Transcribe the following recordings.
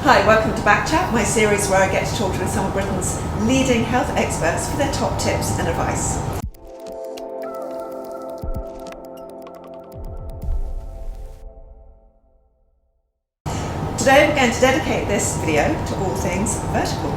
Hi, welcome to Back Chat, my series where I get to talk to some of Britain's leading health experts for their top tips and advice. Today we're going to dedicate this video to all things vertical.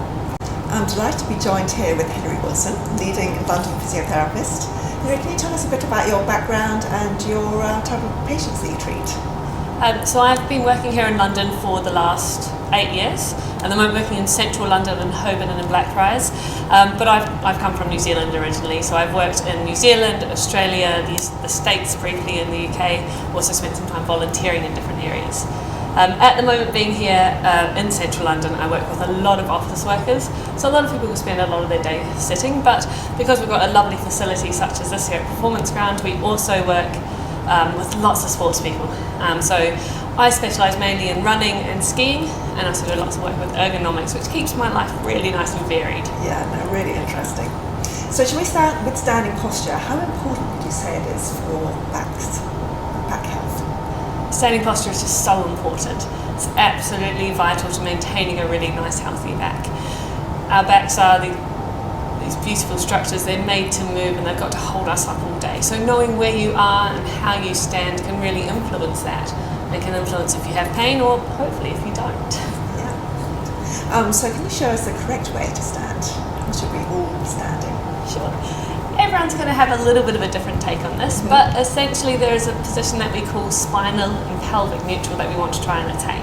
I'm delighted to be joined here with Hilary Wilson, leading London physiotherapist. Hilary, can you tell us a bit about your background and your type of patients that you treat? So I've been working here in London for the last 8 years. At the moment working in central London and Holborn and in Blackfriars. But I've come from New Zealand originally, so I've worked in New Zealand, Australia, the States briefly in the UK, also spent some time volunteering in different areas. At the moment being here in central London, I work with a lot of office workers, so a lot of people will spend a lot of their day sitting, but because we've got a lovely facility such as this here at Performance Ground, we also work with lots of sports people. So I specialise mainly in running and skiing, and I also do lots of work with ergonomics, which keeps my life really nice and varied. Yeah, no, really interesting. So should we start with standing posture? How important would you say it is for back health? Standing posture is just so important. It's absolutely vital to maintaining a really nice, healthy back. Our backs are these beautiful structures. They're made to move and they've got to hold us up all day. So knowing where you are and how you stand can really influence that. It can influence if you have pain or hopefully if you don't. Yeah. So can you show us the correct way to stand? How should we all be standing? Sure. Everyone's going to have a little bit of a different take on this, but essentially there is a position that we call spinal and pelvic neutral that we want to try and attain.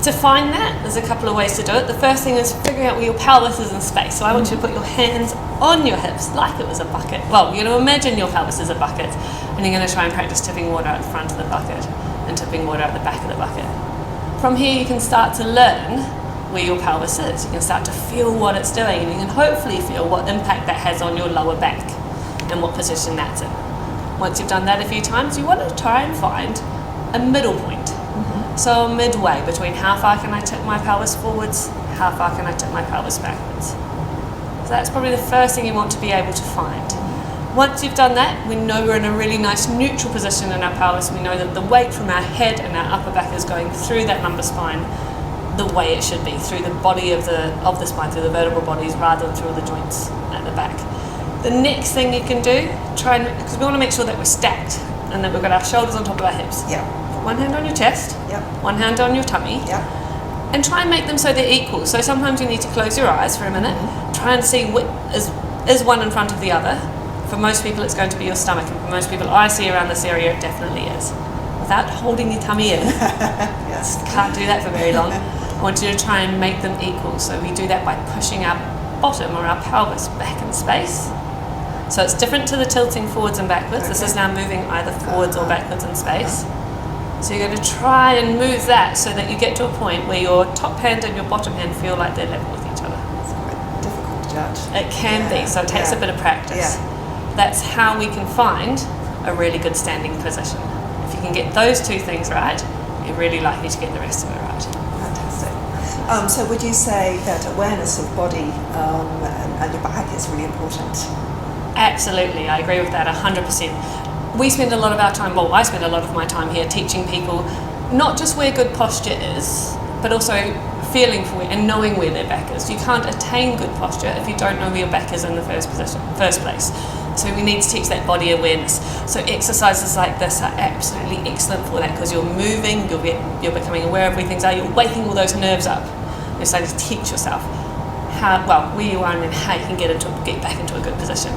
To find that, there's a couple of ways to do it. The first thing is figuring out where your pelvis is in space. So I want you to put your hands on your hips like it was a bucket. Well, you're going to imagine your pelvis is a bucket, and you're going to try and practice tipping water out the front of the bucket and tipping water out the back of the bucket. From here you can start to learn where your pelvis is. You can start to feel what it's doing, and you can hopefully feel what impact that has on your lower back and what position that's in. Once you've done that a few times, you want to try and find a middle point. So midway between how far can I tip my pelvis forwards, how far can I tip my pelvis backwards. So that's probably the first thing you want to be able to find. Once you've done that, we know we're in a really nice neutral position in our pelvis. We know that the weight from our head and our upper back is going through that lumbar spine the way it should be, through the body of the spine, through the vertebral bodies, rather than through the joints at the back. The next thing you can do, because we want to make sure that we're stacked and that we've got our shoulders on top of our hips. Yeah. Put one hand on your chest, one hand on your tummy, and try and make them so they're equal. So sometimes you need to close your eyes for a minute, try and see is one in front of the other. For most people it's going to be your stomach, and for most people I see around this area it definitely is. Without holding your tummy in, Yes. Can't do that for very long. I want you to try and make them equal. So we do that by pushing our bottom or our pelvis back in space. So it's different to the tilting forwards and backwards. This is now moving either forwards or backwards in space. So you're going to try and move that so that you get to a point where your top hand and your bottom hand feel like they're level with each other. It's quite difficult to judge. It can be, so it takes a bit of practice. That's how we can find a really good standing position. If you can get those two things right, you're really likely to get the rest of it right. Fantastic. So would you say that awareness of body and your back is really important? Absolutely, I agree with that 100%. We spend a lot of our time, well, I spend a lot of my time here teaching people not just where good posture is, but also feeling for and knowing where their back is. You can't attain good posture if you don't know where your back is in the first place. So we need to teach that body awareness. So exercises like this are absolutely excellent for that, because you're moving, you're becoming aware of where things are, you're waking all those nerves up. You're starting to teach yourself where you are and then how you can get back into a good position.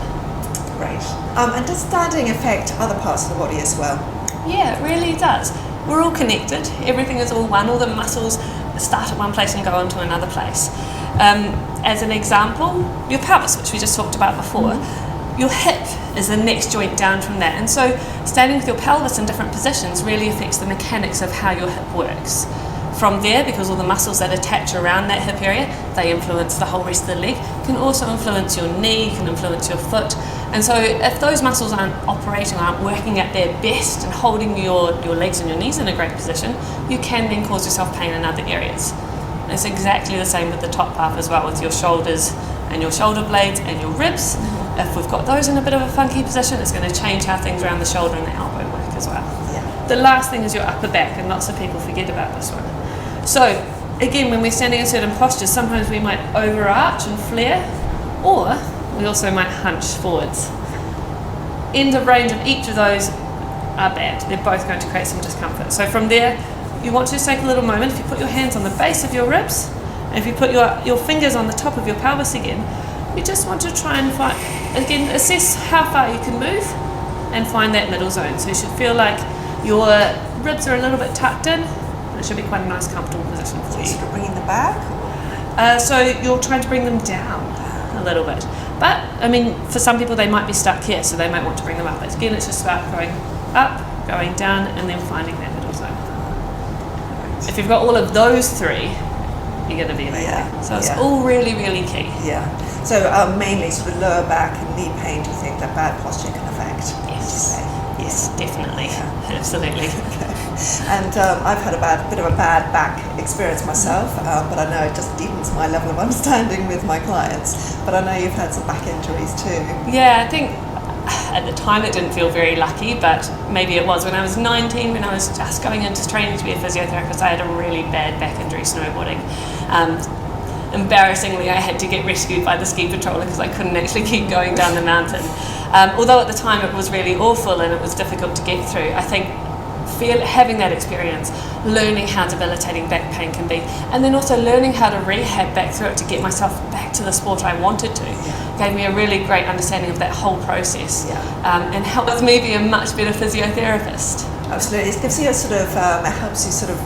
Great. And does standing affect other parts of the body as well? Yeah, it really does. We're all connected. Everything is all one. All the muscles start at one place and go on to another place. As an example, your pelvis, which we just talked about before, your hip is the next joint down from that. And so standing with your pelvis in different positions really affects the mechanics of how your hip works. From there, because all the muscles that attach around that hip area, they influence the whole rest of the leg, can also influence your knee, can influence your foot. And so if those muscles aren't operating, aren't working at their best and holding your legs and your knees in a great position, you can then cause yourself pain in other areas. And it's exactly the same with the top half as well, with your shoulders and your shoulder blades and your ribs. If we've got those in a bit of a funky position, it's going to change how things around the shoulder and the elbow work as well. The last thing is your upper back, and lots of people forget about this one. So again, when we're standing in certain postures, sometimes we might overarch and flare, or we also might hunch forwards. End of range of each of those are bad. They're both going to create some discomfort. So from there, you want to just take a little moment. If you put your hands on the base of your ribs, and if you put your fingers on the top of your pelvis again, you just want to try and find, again, assess how far you can move and find that middle zone. So you should feel like your ribs are a little bit tucked in, and it should be quite a nice, comfortable position for you. Sort of bringing them back? So you're trying to bring them down a little bit. But, I mean, for some people they might be stuck here, so they might want to bring them up. Again, it's just about going up, going down, and then finding that middle zone. If you've got all of those three, you're going to be amazing. Yeah. So it's all really, really key. Yeah. So mainly sort of lower back and knee pain, do you think that bad posture can affect? Yes. Yes, definitely. Yeah. Absolutely. Okay. And I've had a bit of a bad back experience myself, but I know it just deepens my level of understanding with my clients. But I know you've had some back injuries too. Yeah, I think at the time it didn't feel very lucky, but maybe it was when I was 19, when I was just going into training to be a physiotherapist. I had a really bad back injury snowboarding. Embarrassingly, I had to get rescued by the ski patroller because I couldn't actually keep going down the mountain. Although at the time it was really awful and it was difficult to get through, I think having that experience, learning how debilitating back pain can be, and then also learning how to rehab back through it to get myself back to the sport I wanted to, gave me a really great understanding of that whole process, and helped me be a much better physiotherapist. Absolutely, it gives you a sort of, it helps you sort of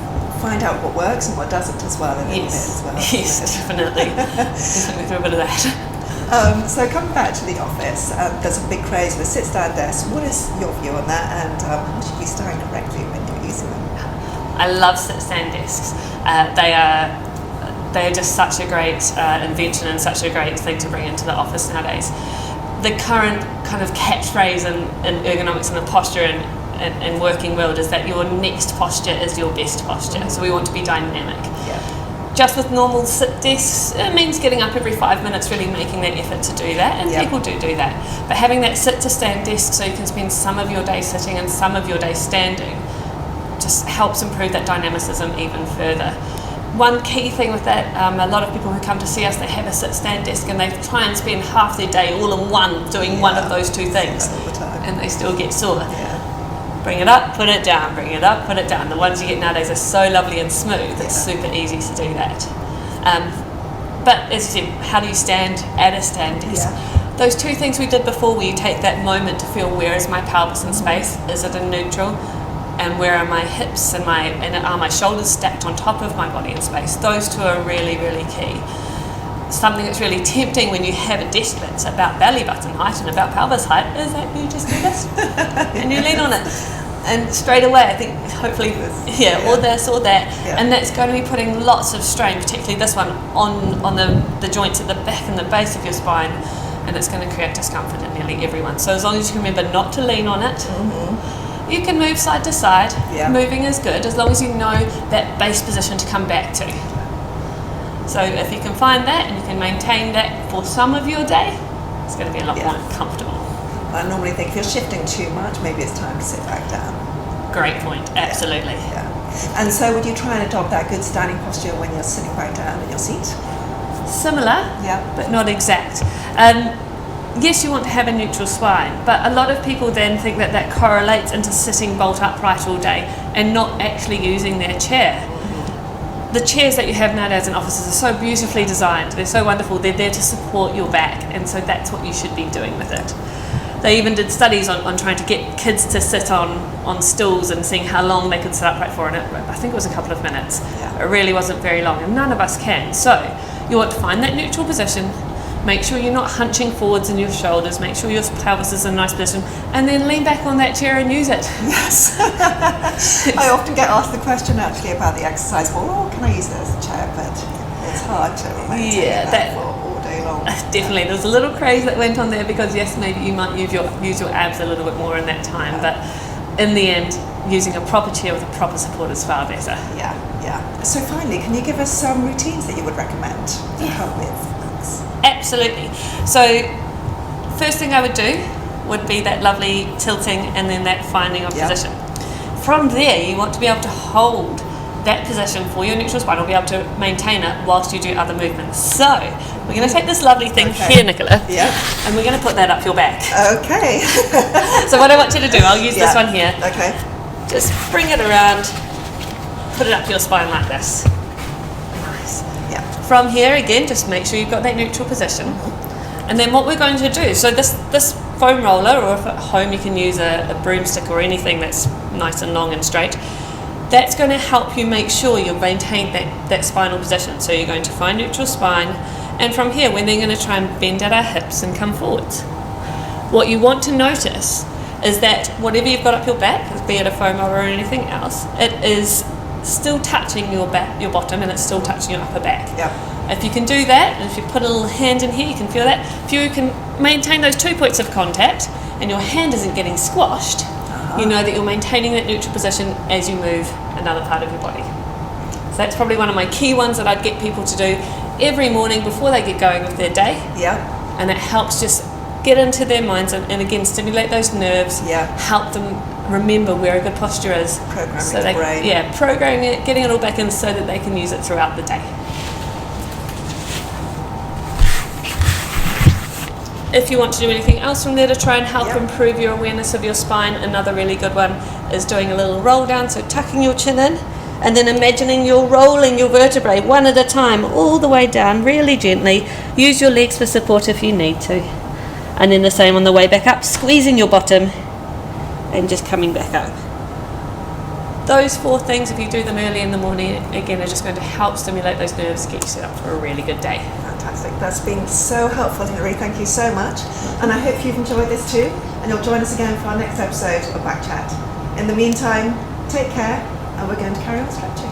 find out what works and what doesn't as well, a little bit as well. Yes, definitely. Definitely through a bit of that. So coming back to the office, there's a big craze with sit-stand desks. What is your view on that, and how should we stand correctly when you're using them? I love sit-stand desks. They are just such a great invention and such a great thing to bring into the office nowadays. The current kind of catchphrase in ergonomics and the posture and working world is that your next posture is your best posture. So we want to be dynamic. Just with normal sit desks, it means getting up every 5 minutes, really making that effort to do that, and people do that. But having that sit to stand desk so you can spend some of your day sitting and some of your day standing just helps improve that dynamicism even further. One key thing with that, a lot of people who come to see us, they have a sit-stand desk and they try and spend half their day all in one doing one of those two things, and they still get sore. Bring it up, put it down, bring it up, put it down. The ones you get nowadays are so lovely and smooth, it's super easy to do that. But as you said, how do you stand at a stand desk? Those two things we did before, where you take that moment to feel where is my pelvis in space, is it in neutral, and where are my hips and are my shoulders stacked on top of my body in space. Those two are really, really key. Something that's really tempting when you have a desk that's about belly button height and about pelvis height is that you just do this and you lean on it, and straight away I think hopefully or this or that, and that's going to be putting lots of strain, particularly this one, on the joints at the back and the base of your spine, and it's going to create discomfort in nearly everyone. So as long as you can remember not to lean on it, you can move side to side. Moving is good as long as you know that base position to come back to. So if you can find that and you can maintain that for some of your day, it's going to be a lot more comfortable. I normally think if you're shifting too much, maybe it's time to sit back down. Great point, absolutely. And so would you try and adopt that good standing posture when you're sitting back down in your seat? Similar, but not exact. Yes, you want to have a neutral spine, but a lot of people then think that correlates into sitting bolt upright all day and not actually using their chair. The chairs that you have nowadays in offices are so beautifully designed, they're so wonderful, they're there to support your back, and so that's what you should be doing with it. They even did studies on trying to get kids to sit on stools and seeing how long they could sit upright for, and I think it was a couple of minutes. It really wasn't very long, and none of us can. So you want to find that neutral position, make sure you're not hunching forwards in your shoulders, make sure your pelvis is in a nice position, and then lean back on that chair and use it. Yes. I often get asked the question actually about the exercise ball, can I use it as a chair? But it's hard to maintain that for all day long. Definitely. There's a little craze that went on there because yes, maybe you might use your abs a little bit more in that time, but in the end, using a proper chair with a proper support is far better. So finally, can you give us some routines that you would recommend to help with? Absolutely. So first thing I would do would be that lovely tilting and then that finding of position. From there, you want to be able to hold that position for your neutral spine, will be able to maintain it whilst you do other movements. So we're going to take this lovely thing here, Nichola, and we're going to put that up your back. Okay. So what I want you to do, I'll use this one here. Okay. Just bring it around, put it up your spine like this. Nice. Yeah. From here, again, just make sure you've got that neutral position. And then what we're going to do, so this foam roller, or if at home you can use a broomstick or anything that's nice and long and straight, that's going to help you make sure you maintain that spinal position. So you're going to find neutral spine, and from here we're then going to try and bend at our hips and come forwards. What you want to notice is that whatever you've got up your back, be it a foam roller or anything else, it is still touching your back, your bottom, and it's still touching your upper back. If you can do that, and if you put a little hand in here, you can feel that. If you can maintain those 2 points of contact and your hand isn't getting squashed, you know that you're maintaining that neutral position as you move another part of your body. So that's probably one of my key ones that I'd get people to do every morning before they get going with their day. And it helps just get into their minds and again stimulate those nerves, help them remember where a good posture is. Programming the brain. Programming it, getting it all back in so that they can use it throughout the day. If you want to do anything else from there to try and help improve your awareness of your spine, another really good one is doing a little roll down, so tucking your chin in and then imagining you're rolling your vertebrae one at a time all the way down really gently. Use your legs for support if you need to. And then the same on the way back up, squeezing your bottom and just coming back up. Those 4 things, if you do them early in the morning, again, are just going to help stimulate those nerves, get you set up for a really good day. Fantastic. That's been so helpful, Hilary. Thank you so much. And I hope you've enjoyed this too, and you'll join us again for our next episode of Back Chat. In the meantime, take care, and we're going to carry on stretching.